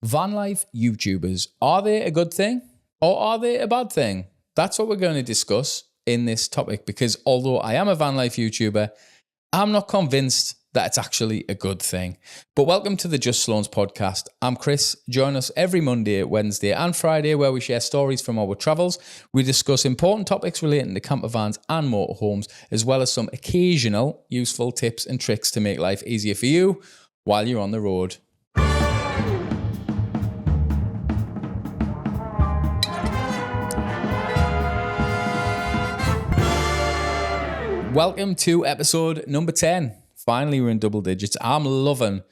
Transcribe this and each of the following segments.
Van life YouTubers, are they a good thing or are they a bad thing? That's what we're going to discuss in this topic, because although I am a van life YouTuber, I'm not convinced that it's actually a good thing. But welcome to the Just Sloans podcast. I'm Chris. Join us every Monday, Wednesday and Friday where we share stories from our travels. We discuss important topics relating to camper vans and motorhomes, as well as some occasional useful tips and tricks to make life easier for you while you're on the road. Welcome to episode number 10. Finally, we're in double digits. I'm loving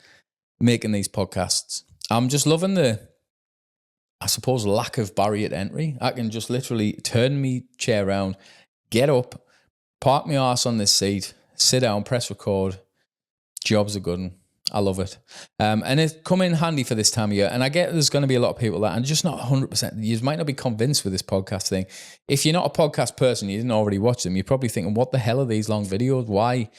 making these podcasts. I'm just loving the, I suppose, lack of barrier to entry. I can just literally turn me chair around, get up, park my arse on this seat, sit down, press record. Job's a good one. I love it. And it's come in handy for this time of year. And I get there's going to be a lot of people that are just not 100%. You might not be convinced with this podcast thing. If you're not a podcast person, you didn't already watch them, you're probably thinking, what the hell are these long videos? Why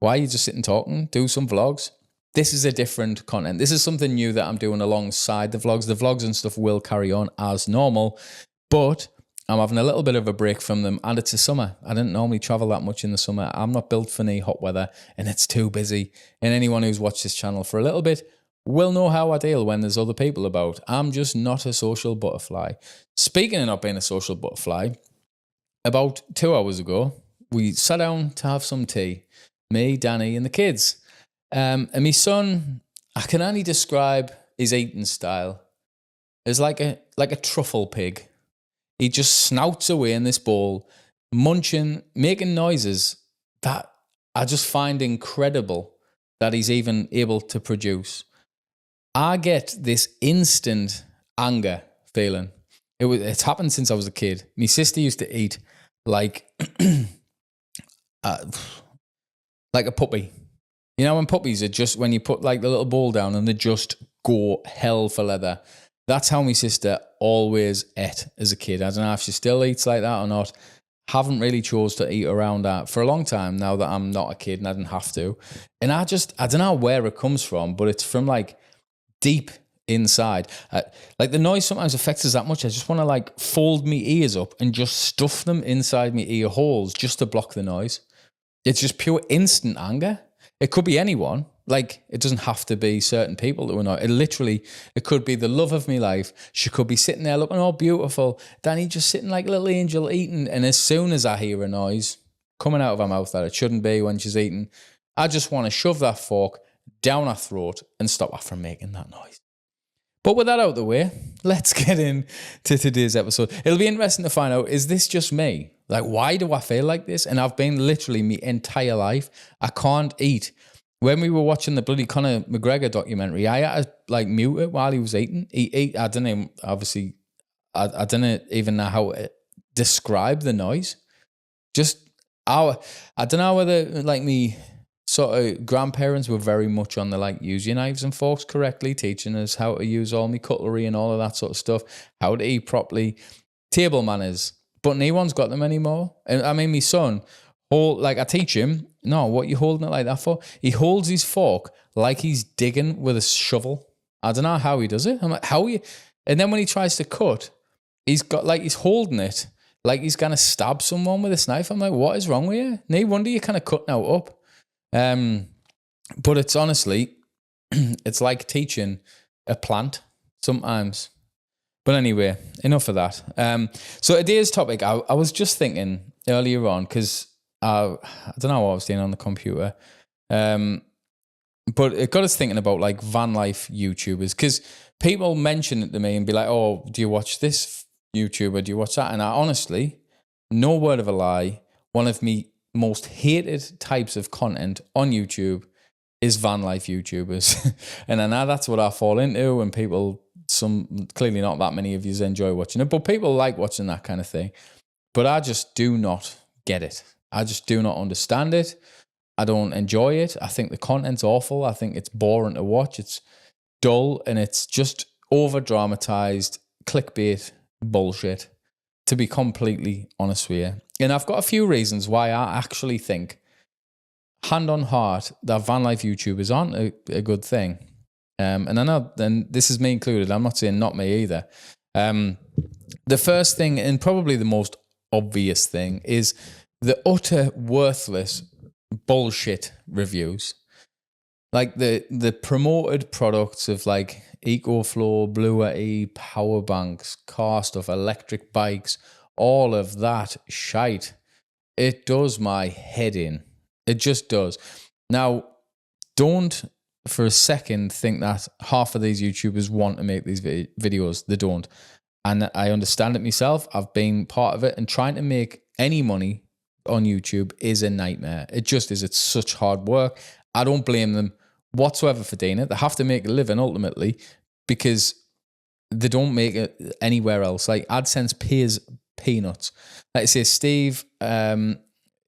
are you just sitting talking? Do some vlogs. This is a different content. This is something new that I'm doing alongside the vlogs. The vlogs and stuff will carry on as normal, but I'm having a little bit of a break from them, and it's a summer. I didn't normally travel that much in the summer. I'm not built for any hot weather, and it's too busy. And anyone who's watched this channel for a little bit will know how I deal when there's other people about. I'm just not a social butterfly. Speaking of not being a social butterfly, about 2 hours ago, we sat down to have some tea. Me, Danny, and the kids. And my son, I can only describe his eating style as like a truffle pig. He just snouts away in this bowl, munching, making noises that I just find incredible that he's even able to produce. I get this instant anger feeling. It's happened since I was a kid. My sister used to eat like a puppy. You know when puppies are just, when you put like the little bowl down and they just go hell for leather. That's how my sister always ate as a kid. I don't know if she still eats like that or not. Haven't really chose to eat around that for a long time now that I'm not a kid and I didn't have to. And I don't know where it comes from, but it's from like deep inside. Like the noise sometimes affects us that much. I just want to like fold my ears up and just stuff them inside my ear holes just to block the noise. It's just pure instant anger. It could be anyone. Like, it doesn't have to be certain people that we're not. It could be the love of my life. She could be sitting there looking all beautiful. Danny just sitting like a little angel eating. And as soon as I hear a noise coming out of her mouth that it shouldn't be when she's eating, I just want to shove that fork down her throat and stop her from making that noise. But with that out of the way, let's get into today's episode. It'll be interesting to find out, is this just me? Like, why do I feel like this? And I've been literally my entire life, I can't eat. When we were watching the bloody Conor McGregor documentary, I had to like mute it while he was eating. I didn't even, obviously, I didn't even know how to describe the noise. Just, I don't know whether like me sort of grandparents were very much on the like, use your knives and forks correctly, teaching us how to use all my cutlery and all of that sort of stuff, how to eat properly, table manners. But no one's got them anymore. And I mean, my son, I teach him, no, what are you holding it like that for? He holds his fork like he's digging with a shovel. I don't know how he does it. I'm like, how are you? And then when he tries to cut, he's holding it like he's going to stab someone with this knife. I'm like, what is wrong with you? No wonder you're kind of cutting out up. But it's honestly, it's like teaching a plant sometimes. But anyway, enough of that. So today's topic, I was just thinking earlier on, because I don't know what I was doing on the computer, but it got us thinking about like van life YouTubers, because people mention it to me and be like, oh, do you watch this YouTuber? Do you watch that? And I honestly, no word of a lie, one of me most hated types of content on YouTube is van life YouTubers. And I know that's what I fall into, and people, clearly not that many of you enjoy watching it, but people like watching that kind of thing. But I just do not get it. I just do not understand it. I don't enjoy it. I think the content's awful. I think it's boring to watch. It's dull, and it's just over-dramatized clickbait bullshit, to be completely honest with you. And I've got a few reasons why I actually think, hand on heart, that van life YouTubers aren't a good thing. And I know, and this is me included, I'm not saying not me either. The first thing, and probably the most obvious thing, is the utter worthless bullshit reviews. Like the promoted products of like EcoFlow, Blue E, power banks, car stuff, electric bikes, all of that shite. It does my head in. It just does. Now, don't for a second think that half of these YouTubers want to make these videos. They don't. And I understand it myself. I've been part of it, and trying to make any money on YouTube is a nightmare. It just is. It's such hard work. I don't blame them whatsoever for doing it. They have to make a living ultimately because they don't make it anywhere else. Like AdSense pays peanuts. Like I say, Steve,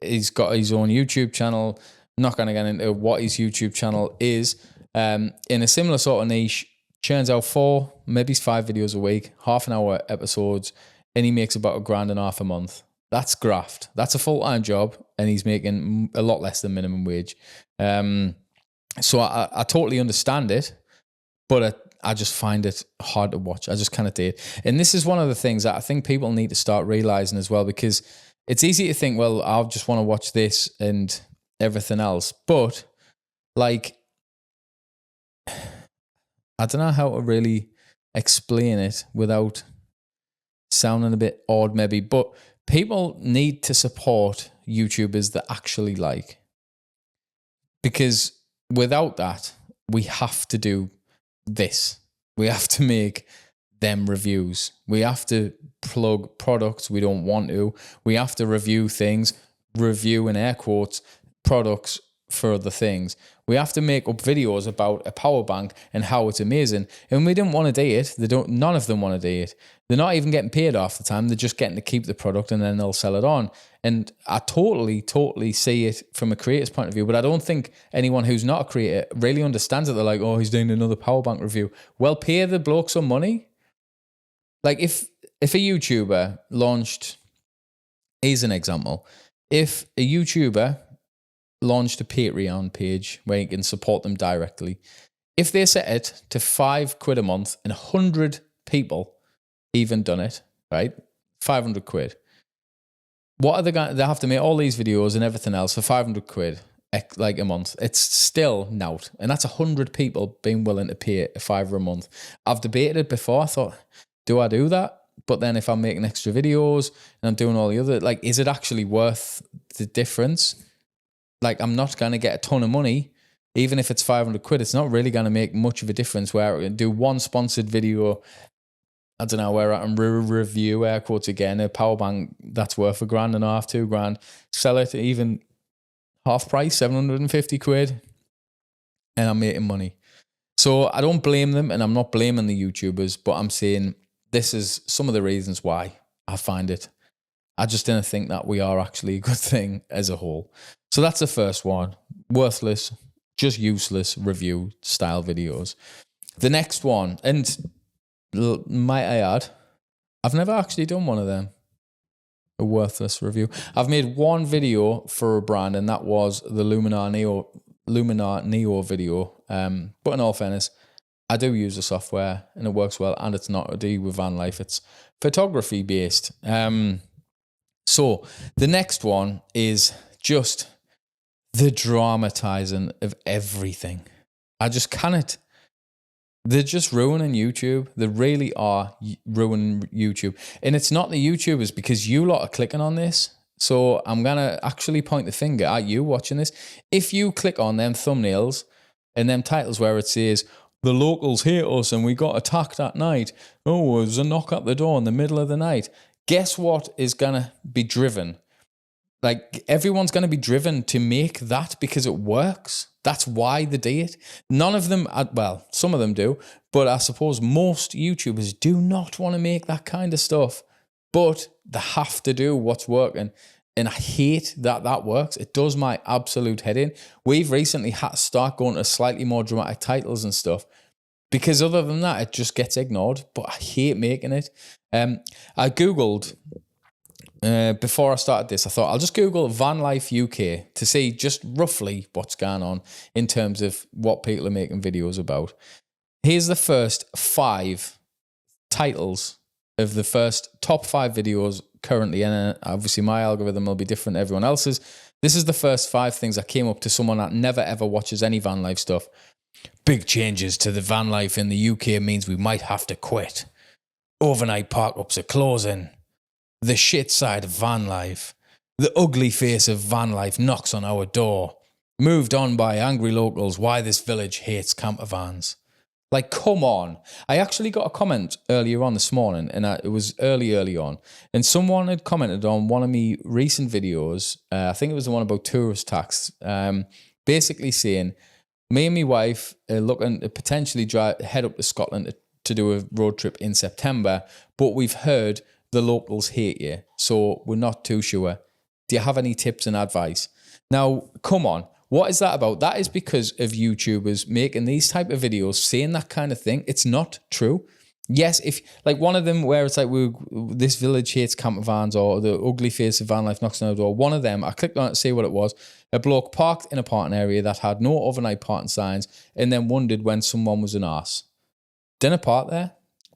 he's got his own YouTube channel. I'm not going to get into what his YouTube channel is. In a similar sort of niche, churns out 4, maybe 5 videos a week, half-an-hour episodes, and he makes about $1,500 a month. That's graft. That's a full-time job, and he's making a lot less than minimum wage. So I totally understand it, but I just find it hard to watch. I just kind of did. And this is one of the things that I think people need to start realizing as well, because it's easy to think, well, I just want to watch this and everything else. But like, I don't know how to really explain it without sounding a bit odd maybe, but people need to support YouTubers that actually like. Because without that, we have to do this. We have to make them reviews. We have to plug products we don't want to. We have to review things, review in air quotes, products for other things. We have to make up videos about a power bank and how it's amazing. And we didn't want to do it. None of them want to do it. They're not even getting paid half the time. They're just getting to keep the product and then they'll sell it on. And I totally see it from a creator's point of view, but I don't think anyone who's not a creator really understands it. They're like, oh, he's doing another power bank review. Well, pay the bloke some money. Like if a YouTuber launched, here's an example. If a YouTuber launched a Patreon page where you can support them directly, if they set it to £5 a month and 100 people even done it, right? 500 quid. What are they going to, they have to make all these videos and everything else for 500 quid like a month. It's still nout. And that's 100 people being willing to pay a £5 a month. I've debated it before. I thought, do I do that? But then if I'm making extra videos and I'm doing all the other, like, is it actually worth the difference? Like, I'm not going to get a ton of money. Even if it's 500 quid, it's not really going to make much of a difference where I can do one sponsored video, I don't know, where I can review, air quotes again, a power bank that's worth £1.5 grand, £2,000, sell it even half price, 750 quid, and I'm making money. So I don't blame them, and I'm not blaming the YouTubers, but I'm saying this is some of the reasons why I find it. I just didn't think that we are actually a good thing as a whole. So that's the first one. Worthless, just useless review style videos. The next one, and might I add, I've never actually done one of them. A worthless review. I've made one video for a brand, and that was the Luminar Neo video. But in all fairness, I do use the software and it works well, and it's not to do with van life. It's photography based. So the next one is just the dramatizing of everything. I just cannot. They're just ruining YouTube. They really are ruining YouTube. And it's not the YouTubers, because you lot are clicking on this. So I'm going to actually point the finger at you watching this. If you click on them thumbnails and them titles where it says, the locals hate us and we got attacked at night. Oh, there's a knock at the door in the middle of the night. Guess what is going to be driven? Like, everyone's going to be driven to make that because it works. That's why they do it. None of them, well, some of them do, but I suppose most YouTubers do not want to make that kind of stuff, but they have to do what's working. And I hate that that works. It does my absolute head in. We've recently had to start going to slightly more dramatic titles and stuff, because other than that, it just gets ignored, but I hate making it. I Googled... before I started this, I thought I'll just Google van life UK to see just roughly what's going on in terms of what people are making videos about. Here's the first 5 titles of the first top 5 videos currently. And obviously my algorithm will be different to everyone else's. This is the first 5 things that came up to someone that never ever watches any van life stuff. Big changes to the van life in the UK means we might have to quit. Overnight park-ups are closing. The shit side of van life. The ugly face of van life knocks on our door. Moved on by angry locals. Why this village hates camper vans. Like, come on. I actually got a comment earlier on this morning, and it was early on, and someone had commented on one of my recent videos. I think it was the one about tourist tax. Basically saying, me and my wife are looking to potentially head up to Scotland to do a road trip in September, but we've heard the locals hate you, so we're not too sure. Do you have any tips and advice? Now, come on. What is that about? That is because of YouTubers making these type of videos, saying that kind of thing. It's not true. Yes, if like one of them where it's like this village hates camper vans, or the ugly face of van life knocks on the door. One of them, I clicked on it to see what it was. A bloke parked in a parking area that had no overnight parking signs, and then wondered when someone was an arse. Didn't park there.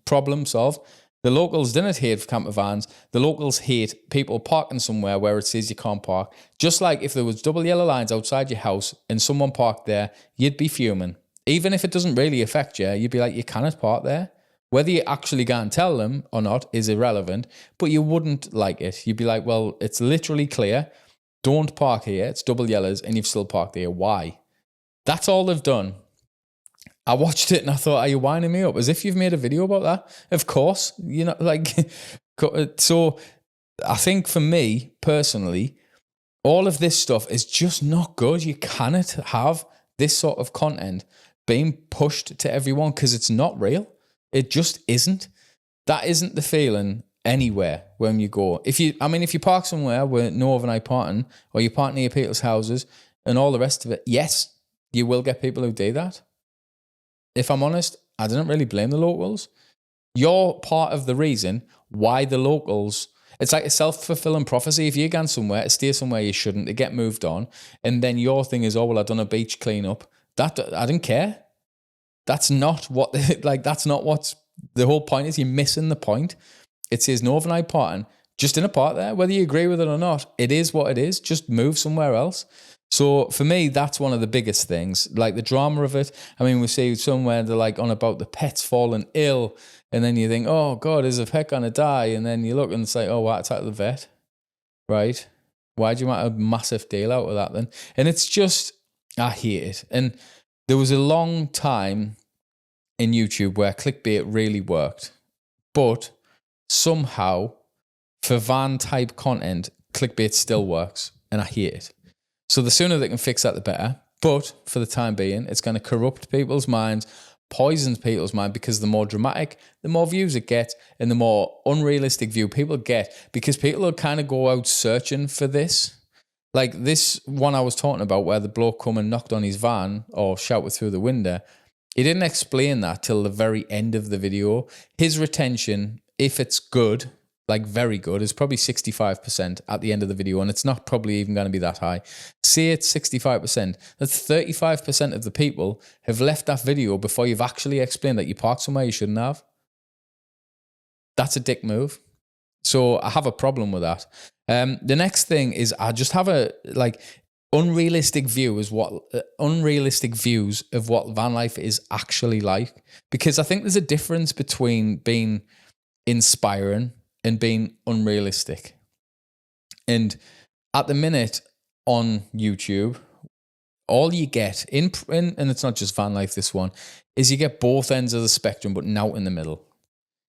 Problem solved. The locals didn't hate camper vans. The locals hate people parking somewhere where it says you can't park. Just like if there was double yellow lines outside your house and someone parked there, you'd be fuming. Even if it doesn't really affect you, you'd be like, you cannot park there. Whether you actually go and tell them or not is irrelevant, but you wouldn't like it. You'd be like, well, it's literally clear. Don't park here. It's double yellows and you've still parked there. Why? That's all they've done. I watched it and I thought, are you winding me up? As if you've made a video about that? Of course. You know, like, so I think for me personally, all of this stuff is just not good. You cannot have this sort of content being pushed to everyone because it's not real. It just isn't. That isn't the feeling anywhere when you go. If you park somewhere with no overnight parking, or you park near people's houses and all the rest of it, yes, you will get people who do that. If I'm honest, I didn't really blame the locals. You're part of the reason why the locals, it's like a self-fulfilling prophecy. If you're going somewhere, to stay somewhere you shouldn't, to get moved on, and then your thing is, oh, well, I've done a beach cleanup. That, I didn't care. That's not what, that's not what's, the whole point is. You're missing the point. It says no overnight parking. Just in a park there, whether you agree with it or not, it is what it is. Just move somewhere else. So for me, that's one of the biggest things, like the drama of it. I mean, we see somewhere they're like on about the pets falling ill, and then you think, oh God, is a pet gonna die? And then you look and say, oh, what, it's at the vet, right? Why do you want a massive deal out of that then? And it's just, I hate it. And there was a long time in YouTube where clickbait really worked, but somehow for van type content, clickbait still works, and I hate it. So the sooner they can fix that, the better. But for the time being, it's going to corrupt people's minds, poisons people's mind, because the more dramatic, the more views it gets, and the more unrealistic view people get, because people will kind of go out searching for this. Like this one I was talking about where the bloke come and knocked on his van or shouted through the window. He didn't explain that till the very end of the video. His retention, if it's good, like very good, is probably 65% at the end of the video, and it's not probably even going to be that high. Say it's 65%. That's 35% of the people have left that video before you've actually explained that you parked somewhere you shouldn't have. That's a dick move. So I have a problem with that. The next thing is I just have a unrealistic views of what van life is actually like, because I think there's a difference between being inspiring and being unrealistic. And at the minute on YouTube, all you get and it's not just van life, this one, is you get both ends of the spectrum, but not in the middle.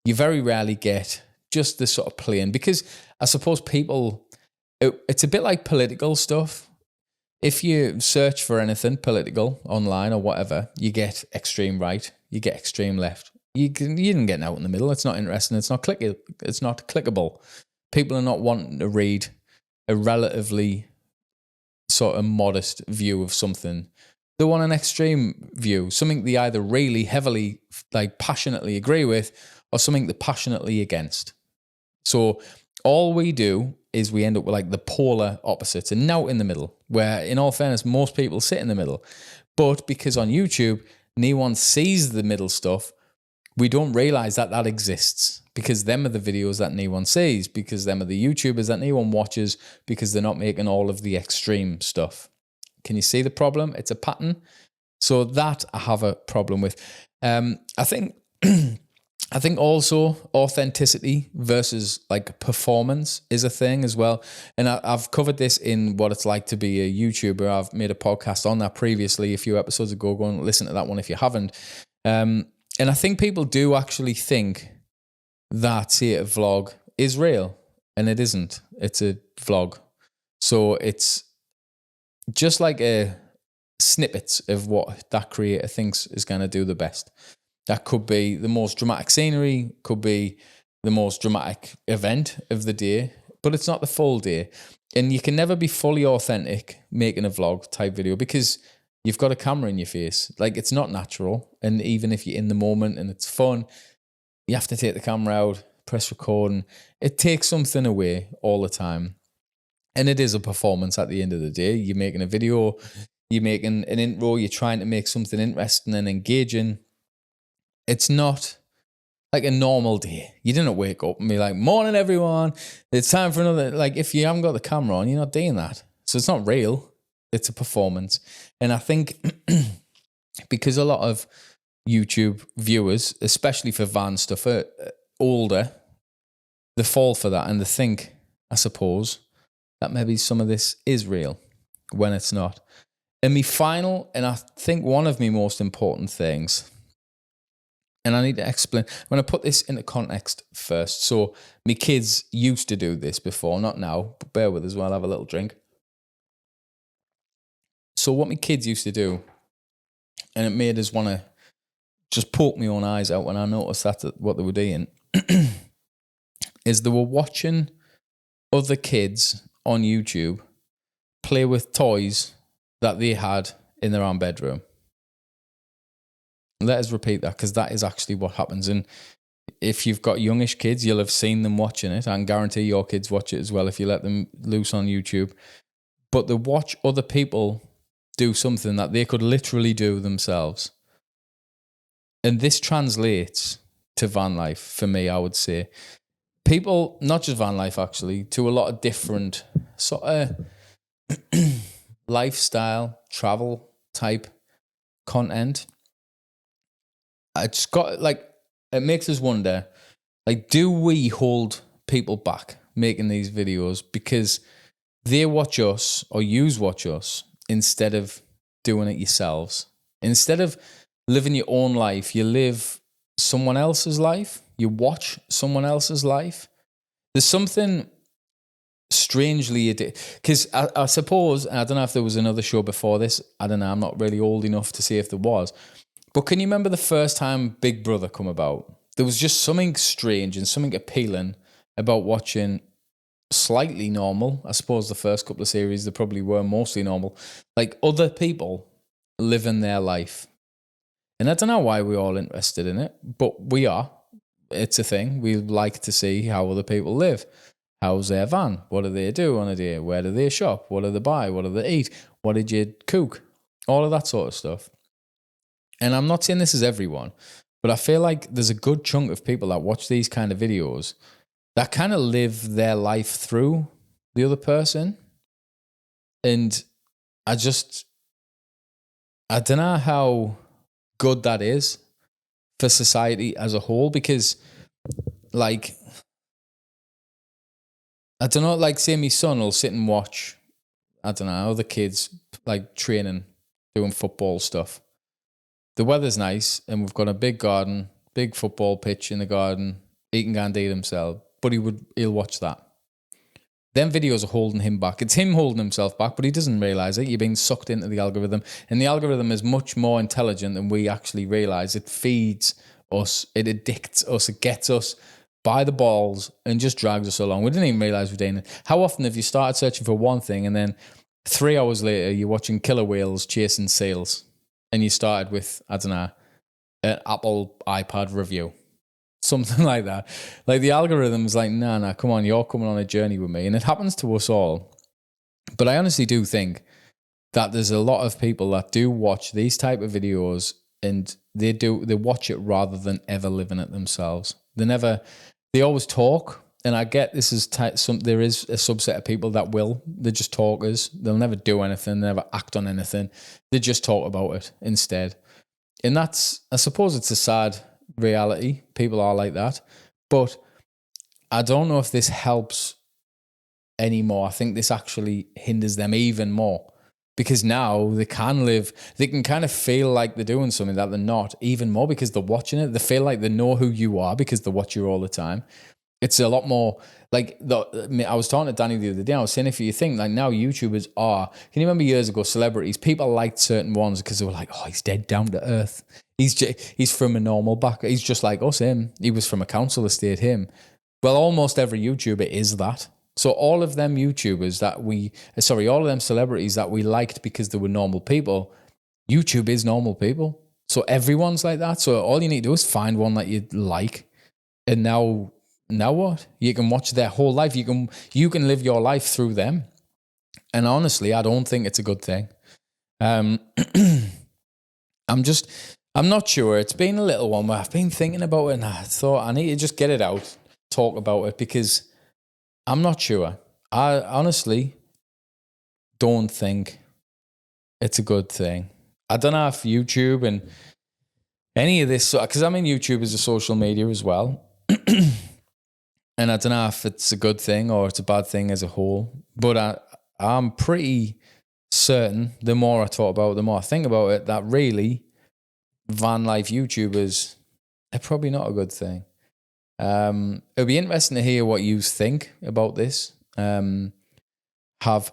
You very rarely get just this sort of plain, because I suppose people, it's a bit like political stuff. If you search for anything political online or whatever, you get extreme right, you get extreme left. You didn't get out in the middle. It's not interesting. It's not clickable. People are not wanting to read a relatively sort of modest view of something. They want an extreme view, something they either really heavily, like passionately agree with, or something they're passionately against. So all we do is we end up with like the polar opposites, and now in the middle, where in all fairness, most people sit in the middle. But because on YouTube, anyone sees the middle stuff, we don't realize that that exists, because them are the videos that no one sees, because them are the YouTubers that no one watches, because they're not making all of the extreme stuff. Can you see the problem? It's a pattern. So that I have a problem with. I think I think also authenticity versus like performance is a thing as well. And I've covered this in What It's Like to Be a YouTuber. I've made a podcast on that previously, a few episodes ago. Go and listen to that one if you haven't. And I think people do actually think that, say, a vlog is real, and it isn't. It's a vlog. So it's just like a snippets of what that creator thinks is going to do the best. That could be the most dramatic scenery, could be the most dramatic event of the day, but it's not the full day. And you can never be fully authentic making a vlog type video, because you've got a camera in your face. Like, it's not natural. And even if you're in the moment and it's fun, you have to take the camera out, press record, and it takes something away all the time. And it is a performance at the end of the day. You're making a video, you're making an intro, you're trying to make something interesting and engaging. It's not like a normal day. You didn't wake up and be like, morning, everyone. It's time for another. Like, if you haven't got the camera on, you're not doing that. So it's not real. It's a performance. And I think because a lot of YouTube viewers, especially for van stuff, are older, they fall for that and they think, I suppose, that maybe some of this is real when it's not. And my final, and I think one of my most important things, and I need to explain, I'm going to put this into context first. So my kids used to do this before, not now, but bear with us while I have a little drink. So what my kids used to do, and it made us want to just poke my own eyes out when I noticed that what they were doing, is they were watching other kids on YouTube play with toys that they had in their own bedroom. Let us repeat that, because that is actually what happens. And if you've got youngish kids, you'll have seen them watching it. I can guarantee your kids watch it as well if you let them loose on YouTube. But they watch other people do something that they could literally do themselves. And this translates to van life for me, I would say. People, not just van life actually, to a lot of different sort of lifestyle, travel type content. It's got, like, it makes us wonder, like, do we hold people back making these videos because they watch us or yous watch us instead of doing it yourselves? Instead of living your own life, you live someone else's life. You watch someone else's life. There's something strangely, because I suppose, and I don't know if there was another show before this. I don't know. I'm not really old enough to see if there was. But can you remember the first time Big Brother come about? There was just something strange and something appealing about watching slightly normal. I suppose the first couple of series, they probably were mostly normal. Like, other people living their life. And I don't know why we're all interested in it, but we are. It's a thing. We like to see how other people live. How's their van? What do they do on a day? Where do they shop? What do they buy? What do they eat? What did you cook? All of that sort of stuff. And I'm not saying this is everyone, but I feel like there's a good chunk of people that watch these kind of videos that kind of live their life through the other person. And I don't know how good that is for society as a whole, because, like, I don't know, like, say my son will sit and watch, I don't know, other kids, like, training, doing football stuff. The weather's nice and we've got a big garden, big football pitch in the garden. He can go and do it himself, but he'll watch that. Them videos are holding him back. It's him holding himself back, but he doesn't realize it. You're being sucked into the algorithm, and the algorithm is much more intelligent than we actually realize. It feeds us, it addicts us, it gets us by the balls and just drags us along. We didn't even realize we're doing it. How often have you started searching for one thing and then 3 hours later you're watching killer whales chasing seals? And you started with, I don't know, an Apple iPad review. Something like that. Like, the algorithm's like, nah, come on, you're coming on a journey with me. And it happens to us all. But I honestly do think that there's a lot of people that do watch these type of videos and they watch it rather than ever living it themselves. They always talk, and I get this is there is a subset of people that they're just talkers. They'll never do anything, never act on anything. They just talk about it instead. And I suppose it's a sad reality. People are like that. But I don't know if this helps anymore. I think this actually hinders them even more, because now they can kind of feel like they're doing something that they're not, even more because they're watching it. They feel like they know who you are because they watch you all the time. It's a lot more like I was talking to Danny the other day. I was saying, if you think like now YouTubers can you remember years ago, celebrities, people liked certain ones because they were like, oh, he's dead down to earth. He's from a normal background. He's just like us, him. He was from a council estate, him. Well, almost every YouTuber is that. So all of them YouTubers all of them celebrities that we liked because they were normal people, YouTube is normal people. So everyone's like that. So all you need to do is find one that you like. And now what? You can watch their whole life. You can live your life through them. And honestly, I don't think it's a good thing. I'm not sure. It's been a little one where I've been thinking about it, and I thought I need to just get it out, talk about it, because I'm not sure. I honestly don't think it's a good thing. I don't know if YouTube and any of this, because I mean YouTube is a social media as well. And I don't know if it's a good thing or it's a bad thing as a whole. But I'm pretty certain, the more I talk about it, the more I think about it, that really van life YouTubers are probably not a good thing. It'll be interesting to hear what you think about this. Have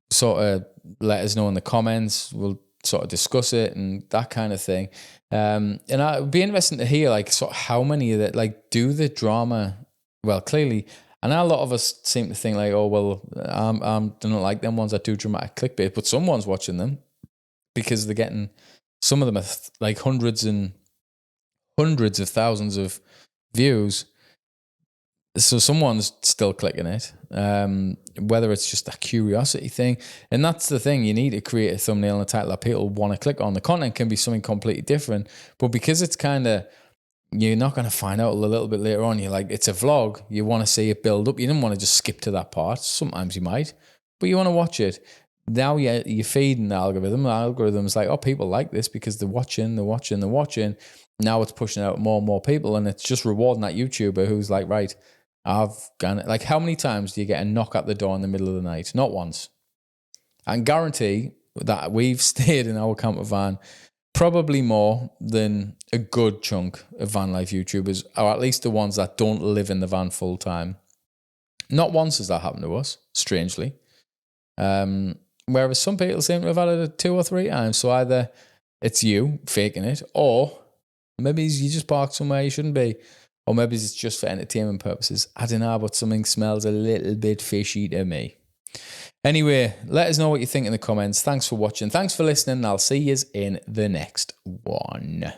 sort of let us know in the comments. We'll sort of discuss it and that kind of thing. And it would be interesting to hear like sort of how many of that like do the drama. Well, clearly, I know a lot of us seem to think like, oh well, I don't like them ones that do dramatic clickbait, but someone's watching them because they're getting, some of them are like hundreds and hundreds of thousands of views. So someone's still clicking it, whether it's just a curiosity thing. And that's the thing, you need to create a thumbnail and a title that people want to click on. The content can be something completely different, but because it's kind of, you're not going to find out a little bit later on. You're like, it's a vlog. You want to see it build up. You don't want to just skip to that part. Sometimes you might, but you want to watch it. Now you're feeding the algorithm. The algorithm's like, oh, people like this because they're watching. Now it's pushing out more and more people, and it's just rewarding that YouTuber who's like, right, I've gone. Like, how many times do you get a knock at the door in the middle of the night? Not once. I can guarantee that we've stayed in our camper van probably more than a good chunk of van life YouTubers, or at least the ones that don't live in the van full time. Not once has that happened to us, strangely. Whereas some people seem to have had it 2 or 3 times. So either it's you faking it, or maybe you just parked somewhere you shouldn't be, or maybe it's just for entertainment purposes. I don't know, but something smells a little bit fishy to me. Anyway, let us know what you think in the comments. Thanks for watching. Thanks for listening. I'll see you in the next one.